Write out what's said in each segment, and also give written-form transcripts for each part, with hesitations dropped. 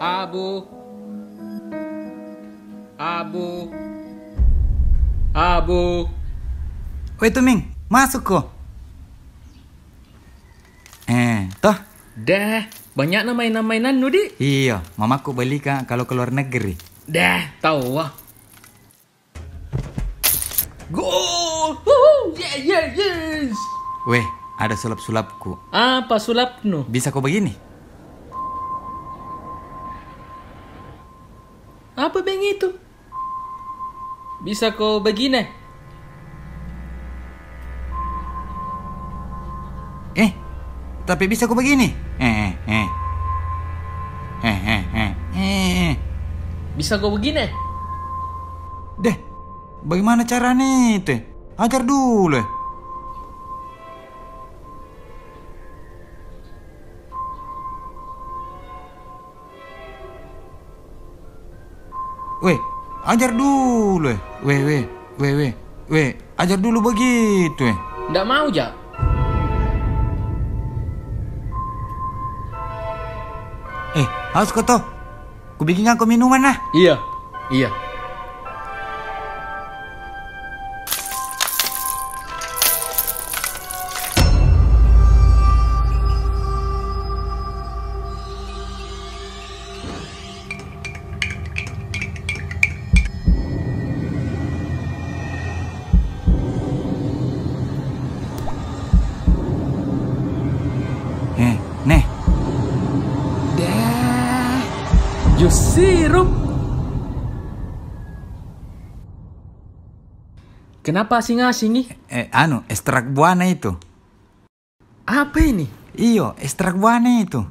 Abu, Abu, Abu. Woi Tuming, masuk kok. Toh? Dah, banyak mainan-mainan Nudi. Iya, mamaku beli kak kalau keluar negeri. Dah, tahu wah. Gol! Woohoo! Yes! Weh, ada sulap-sulapku. Apa sulapnu? Bisa kau begini? Apa bang itu? Bisa kau begini? Tapi bisa kau begini? Bisa kau begini? Deh, bagaimana caranya itu? Ajar dulu. Weh, ajar dulu. Weh, ajar dulu begitu. Nggak mau jak? Haus kau toh? Ku bikin aku minuman lah. Iya, iya. Nih. Jus sirup. Kenapa asing-asing nih? Ekstrak buana itu. Apa ini? Iyo, ekstrak buana itu.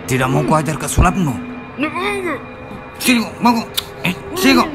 Tidak mau ku ajar ke sulapmu. Sini kok, mau kok. Sini kok.